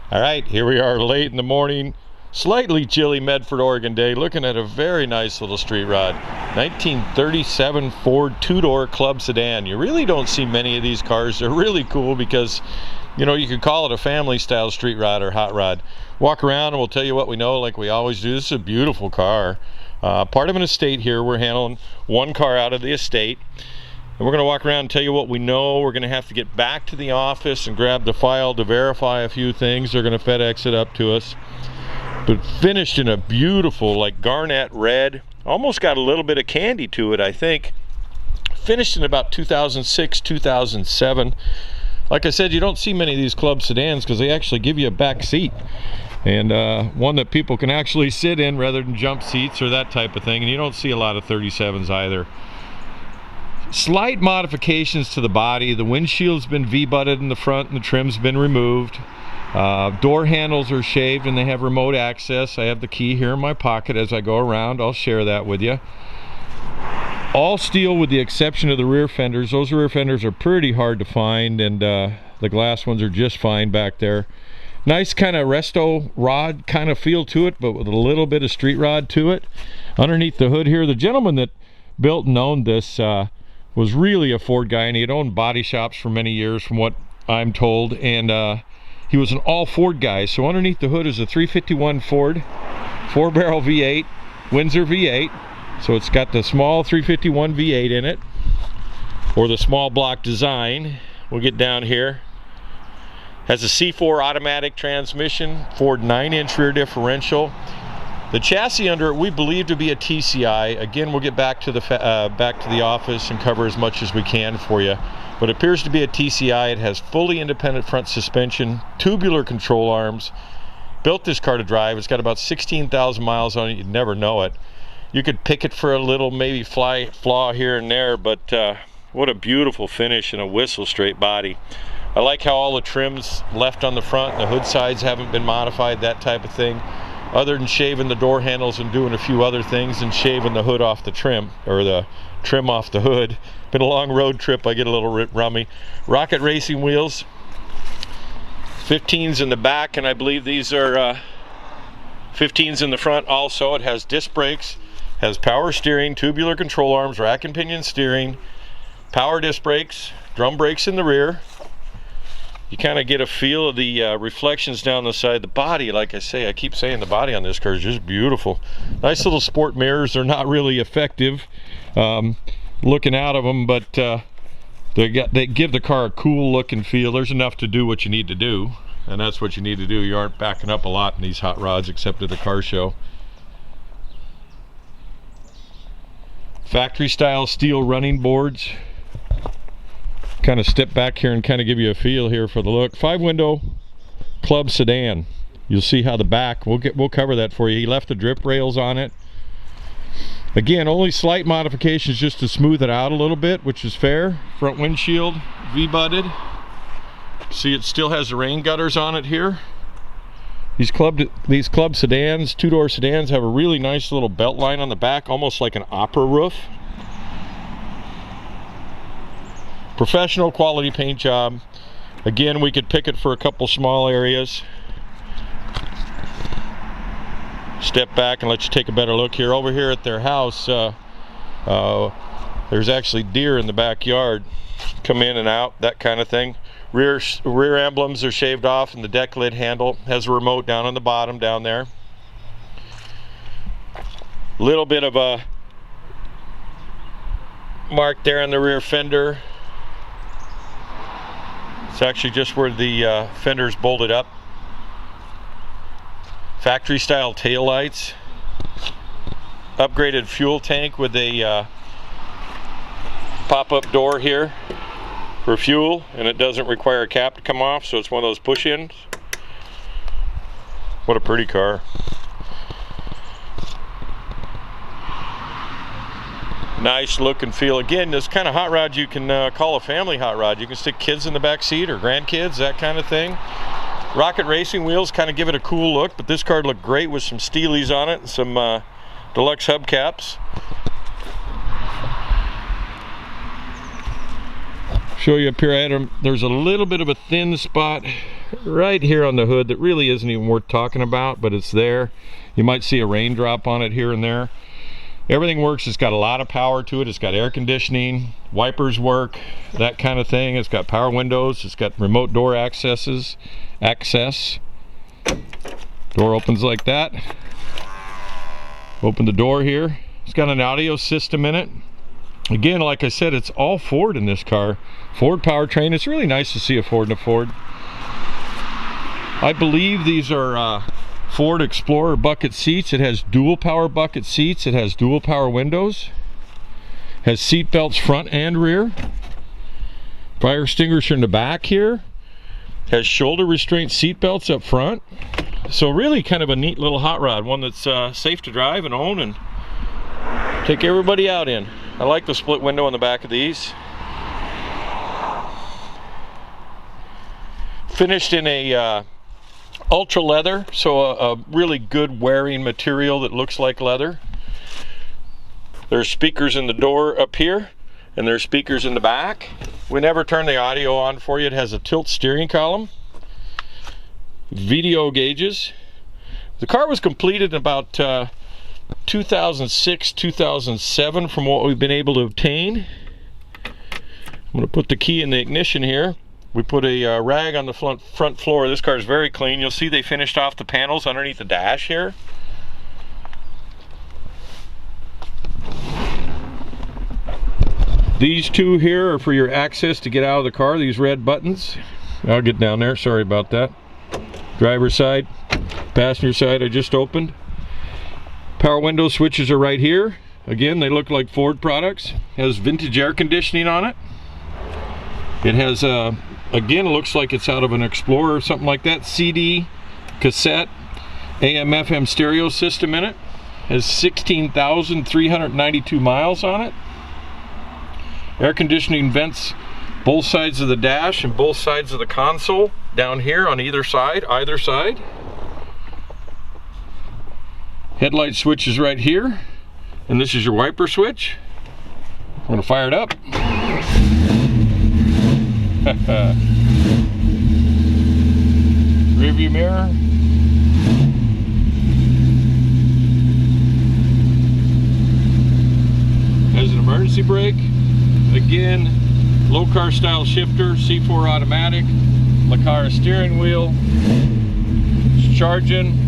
All right, here we are late in the morning, slightly chilly Medford, Oregon day, looking at a very nice little street rod. 1937 Ford two-door club sedan. You really don't see many of these cars. They're really cool because, you know, you could call it a family style street rod or hot rod. Walk around and we'll tell you what we know like we always do. This is a beautiful car. Part of an estate here. We're handling one car out of the estate. And we're going to walk around and tell you what we know. We're going to have to get back to the office and grab the file to verify a few things. They're going to FedEx it up to us. But finished in a beautiful, like garnet red. Almost got a little bit of candy to it, I think. Finished in about 2006, 2007. Like I said, you don't see many of these club sedans because they actually give you a back seat. And one that people can actually sit in rather than jump seats or that type of thing. And you don't see a lot of 37s either. Slight modifications to the body. The windshield's been V-butted in the front and the trim's been removed. Door handles are shaved and they have remote access. I have the key here in my pocket as I go around. I'll share that with you. All steel with the exception of the rear fenders. Those rear fenders are pretty hard to find, and the glass ones are just fine back there. Nice kind of resto rod kind of feel to it, but with a little bit of street rod to it. Underneath the hood here, the gentleman that built and owned this was really a Ford guy, and he had owned body shops for many years from what I'm told, and he was an all Ford guy. So underneath the hood is a 351 Ford 4-barrel V8 Windsor V8. So it's got the small 351 V8 in it, or the small block design. We'll get down here. Has a C4 automatic transmission, Ford 9-inch rear differential. The chassis under it we believe to be a TCI. Again, we'll get back to the office and cover as much as we can for you. But it appears to be a TCI. It has fully independent front suspension, tubular control arms. Built this car to drive. It's got about 16,000 miles on it. You'd never know it. You could pick it for a little maybe flaw here and there, but what a beautiful finish and a whistle straight body. I like how all the trims left on the front, the hood sides haven't been modified, that type of thing. Other than shaving the door handles and doing a few other things and shaving the hood off the trim, or the trim off the hood. Been a long road trip, I get a little rummy. Rocket racing wheels. 15s in the back, and I believe these are 15s in the front also. It has disc brakes, has power steering, tubular control arms, rack and pinion steering, power disc brakes, drum brakes in the rear. You kind of get a feel of the reflections down the side of the body. Like I say, I keep saying the body on this car is just beautiful. Nice little sport mirrors. They're not really effective looking out of them, but they give the car a cool look and feel. There's enough to do what you need to do, and that's what you need to do. You aren't backing up a lot in these hot rods except at the car show. Factory style steel running boards. Kind of step back here and kind of give you a feel here for the look. 5-window club sedan. You'll see how the back, we'll cover that for you. He left the drip rails on it. Again, only slight modifications just to smooth it out a little bit, which is fair. Front windshield V-butted. See, it still has the rain gutters on it here. These club sedans, two-door sedans, have a really nice little belt line on the back, almost like an opera roof. Professional quality paint job. Again, we could pick it for a couple small areas. Step back and let you take a better look here. Over here at their house, there's actually deer in the backyard. Come in and out, that kind of thing. Rear emblems are shaved off, and the deck lid handle has a remote down on the bottom down there. Little bit of a mark there on the rear fender. It's actually just where the fender's bolted up. Factory style tail lights. Upgraded fuel tank with a pop-up door here for fuel, and it doesn't require a cap to come off, so it's one of those push-ins. What a pretty car. Nice look and feel. Again, this kind of hot rod you can call a family hot rod. You can stick kids in the back seat or grandkids, that kind of thing. Rocket racing wheels kind of give it a cool look, but this car looked great with some Steelies on it and some deluxe hubcaps. Show you up here, Adam. There's a little bit of a thin spot right here on the hood that really isn't even worth talking about, but it's there. You might see a raindrop on it here and there. Everything works. It's got a lot of power to it. It's got air conditioning, wipers work, that kind of thing. It's got power windows. It's got remote door access. Door opens like that. Open the door here. It's got an audio system in it. Again, like I said, it's all Ford in this car. Ford powertrain. It's really nice to see a Ford in a Ford. I believe these are Ford Explorer bucket seats. It has dual power bucket seats. It has dual power windows. Has seat belts front and rear. Fire extinguisher in the back here. Has shoulder restraint seat belts up front. So really kind of a neat little hot rod. One that's safe to drive and own and take everybody out in. I like the split window on the back of these. Finished in a ultra leather, so a really good wearing material that looks like leather. There's speakers in the door up here, and there's speakers in the back. We never turn the audio on for you. It has a tilt steering column, video gauges. The car was completed in about 2006, 2007 from what we've been able to obtain. I'm going to put the key in the ignition here. We put a rag on the front floor. This car is very clean. You'll see they finished off the panels underneath the dash here. These two here are for your access to get out of the car, these red buttons. I'll get down there, sorry about that. Driver's side, passenger side I just opened. Power window switches are right here. Again, they look like Ford products. Has vintage air conditioning on it. It has, again, it looks like it's out of an Explorer or something like that. CD, cassette, AM, FM stereo system in it. Has 16,392 miles on it. Air conditioning vents both sides of the dash and both sides of the console down here on either side. Headlight switch is right here, and this is your wiper switch. I'm going to fire it up. Rear view mirror. Has an emergency brake. Again, low car style shifter, C4 automatic, Lacara steering wheel. It's charging.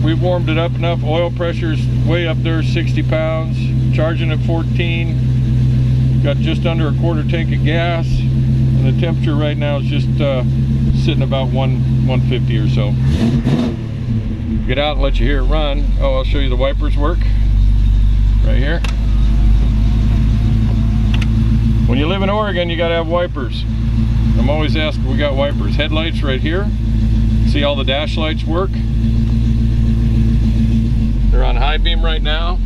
We've warmed it up enough. Oil pressure's way up there, 60 pounds. Charging at 14. Got just under a quarter tank of gas. And the temperature right now is just sitting about 150 or so. Get out and let you hear it run. Oh, I'll show you the wipers work. Right here. When you live in Oregon, you gotta have wipers. I'm always asked if we got wipers. Headlights right here. See all the dash lights work. They're on high beam right now.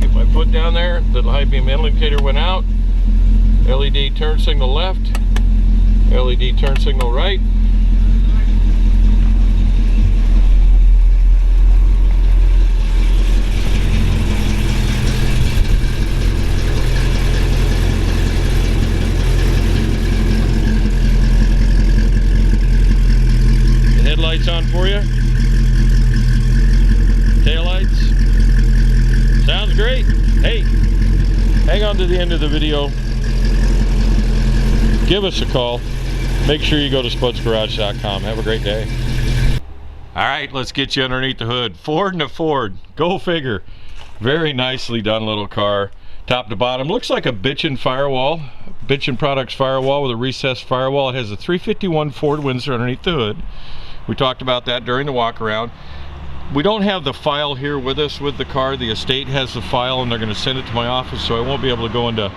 Get my foot down there, the high beam indicator went out. LED turn signal left. LED turn signal right. The headlights on for you. Taillights. Sounds great. Hey, hang on to the end of the video. Give us a call. Make sure you go to spudsgarage.com. Have a great day. All right, let's get you underneath the hood. Ford and a Ford. Go figure. Very nicely done little car. Top to bottom. Looks like a Bitchin' firewall. Bitchin' Products firewall with a recessed firewall. It has a 351 Ford Windsor underneath the hood. We talked about that during the walk around. We don't have the file here with us with the car. The estate has the file and they're going to send it to my office, so I won't be able to go into.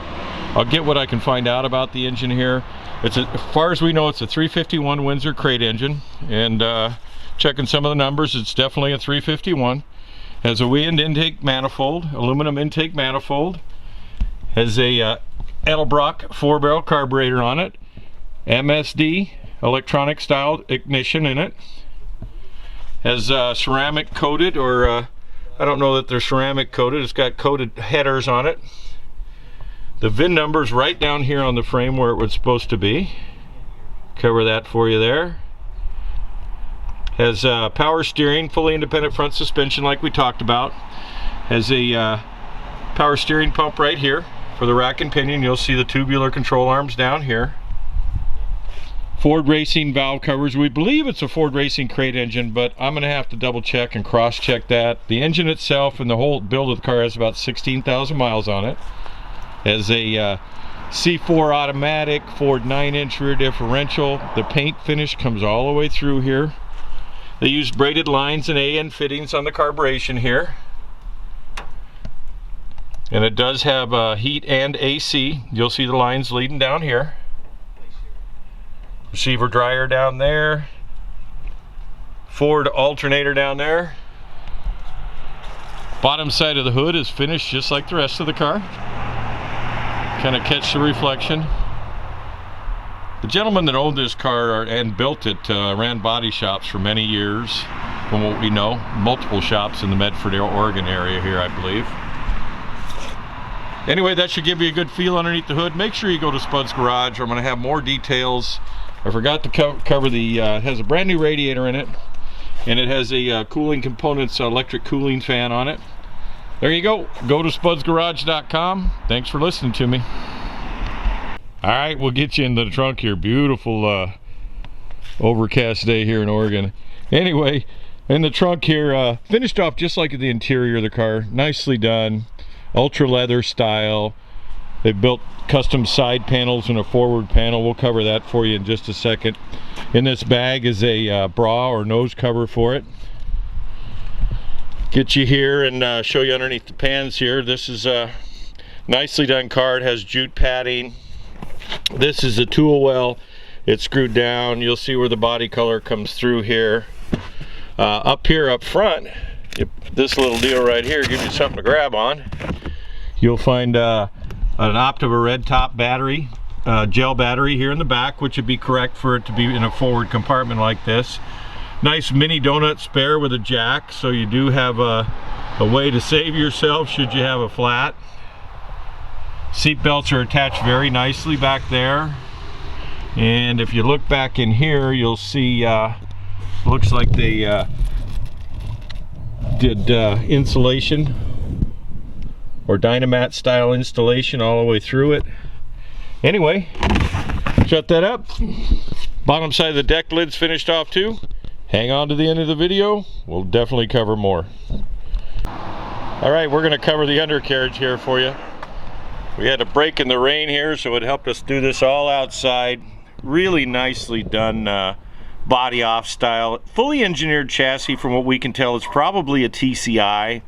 I'll get what I can find out about the engine here. It's as far as we know, it's a 351 Windsor crate engine, and checking some of the numbers, it's definitely a 351. Has a wind intake manifold, aluminum intake manifold. Has a Edelbrock 4-barrel carburetor on it. MSD electronic style ignition in it. Has ceramic coated, or I don't know that they're ceramic coated. It's got coated headers on it. The VIN number's right down here on the frame where it was supposed to be. Cover that for you there. Has power steering, fully independent front suspension like we talked about. Has a power steering pump right here for the rack and pinion. You'll see the tubular control arms down here. Ford Racing valve covers. We believe it's a Ford Racing crate engine, but I'm going to have to double check and cross check that. The engine itself and the whole build of the car has about 16,000 miles on it. Has a C4 automatic, Ford 9-inch rear differential. The paint finish comes all the way through here. They use braided lines and AN fittings on the carburation here. And it does have heat and AC. You'll see the lines leading down here. Receiver dryer down there. Ford alternator down there. Bottom side of the hood is finished just like the rest of the car. Kind of catch the reflection. The gentleman that owned this car and built it ran body shops for many years, from what we know. Multiple shops in the Medford, Oregon area here, I believe. Anyway, that should give you a good feel underneath the hood. Make sure you go to Spud's Garage. I'm going to have more details. I forgot to cover the, it has a brand new radiator in it, and it has a cooling components electric cooling fan on it. There you go. Go to spudsgarage.com. Thanks for listening to me. All right, we'll get you into the trunk here. Beautiful overcast day here in Oregon. Anyway, in the trunk here, finished off just like the interior of the car. Nicely done. Ultra leather style. They built custom side panels and a forward panel. We'll cover that for you in just a second. In this bag is a bra or nose cover for it. Get you here and show you underneath the pans here. This is a nicely done car. It has jute padding. This is a tool well. It's screwed down. You'll see where the body color comes through here. Up here up front, this little deal right here gives you something to grab on. You'll find an Optiva red top battery, gel battery here in the back, which would be correct for it to be in a forward compartment like this. Nice mini donut spare with a jack, so you do have a way to save yourself should you have a flat. Seat belts are attached very nicely back there, and if you look back in here, you'll see looks like they did insulation or Dynamat style installation all the way through it. Anyway, shut that up. Bottom side of the deck lid's finished off too. Hang on to the end of the video. We'll definitely cover more. All right, we're going to cover the undercarriage here for you. We had a break in the rain here, so it helped us do this all outside. Really nicely done body off style. Fully engineered chassis from what we can tell. It's probably a TCI.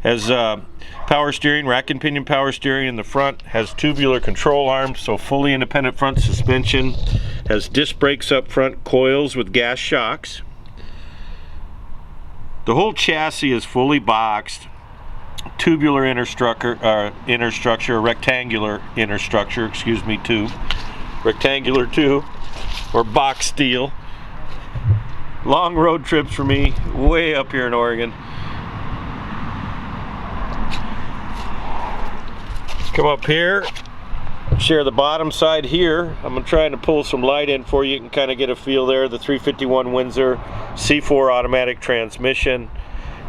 Has power steering, rack and pinion power steering in the front. Has tubular control arms, so fully independent front suspension. Has disc brakes up front, coils with gas shocks. The whole chassis is fully boxed. Tubular inner structure, rectangular inner structure, excuse me, too. Rectangular too, or box steel. Long road trips for me, way up here in Oregon. Come up here, share the bottom side here. I'm trying to pull some light in for you. You can kind of get a feel there. The 351 Windsor C4 automatic transmission.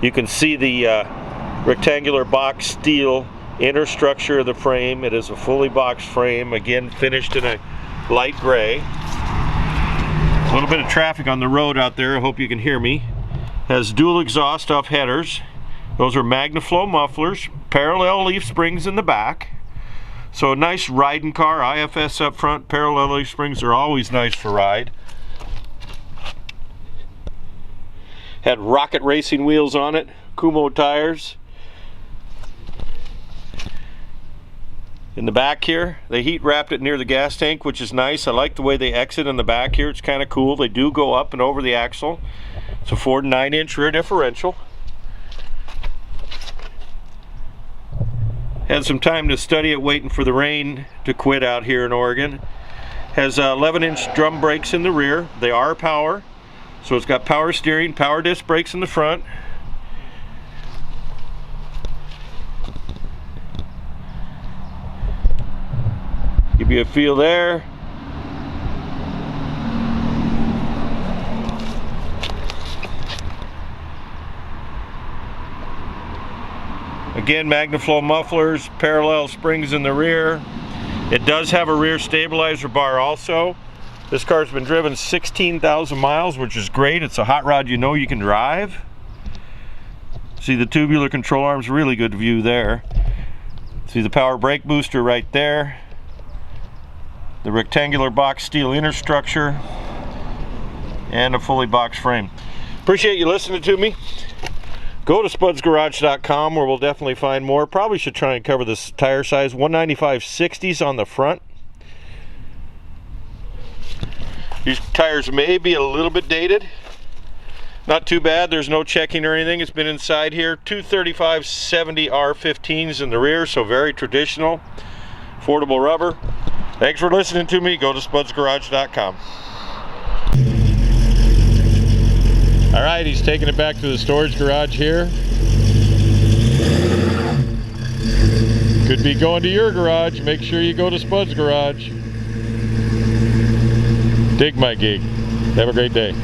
You can see the rectangular box steel inner structure of the frame. It is a fully boxed frame, again finished in a light gray. A little bit of traffic on the road out there, I hope you can hear me. Has dual exhaust off headers. Those are MagnaFlow mufflers, parallel leaf springs in the back. So a nice riding car, IFS up front, parallel leaf springs are always nice for ride. Had rocket racing wheels on it, Kumo tires. In the back here, they heat wrapped it near the gas tank, which is nice. I like the way they exit in the back here. It's kind of cool. They do go up and over the axle. It's a Ford 9-inch rear differential. Had some time to study it waiting for the rain to quit out here in Oregon. Has 11-inch drum brakes in the rear. They are power. So it's got power steering, power disc brakes in the front. Give you a feel there. Again, MagnaFlow mufflers, parallel springs in the rear. It does have a rear stabilizer bar also. This car's been driven 16,000 miles, which is great. It's a hot rod you know you can drive. See the tubular control arms, really good view there. See the power brake booster right there. The rectangular box steel inner structure. And a fully boxed frame. Appreciate you listening to me. Go to spudsgarage.com where we'll definitely find more. Probably should try and cover this tire size. 195/60s on the front. These tires may be a little bit dated. Not too bad. There's no checking or anything. It's been inside here. 235/70 R15s in the rear, so very traditional. Affordable rubber. Thanks for listening to me. Go to spudsgarage.com. All right, he's taking it back to the storage garage here. Could be going to your garage. Make sure you go to Spud's Garage. Dig my gig. Have a great day.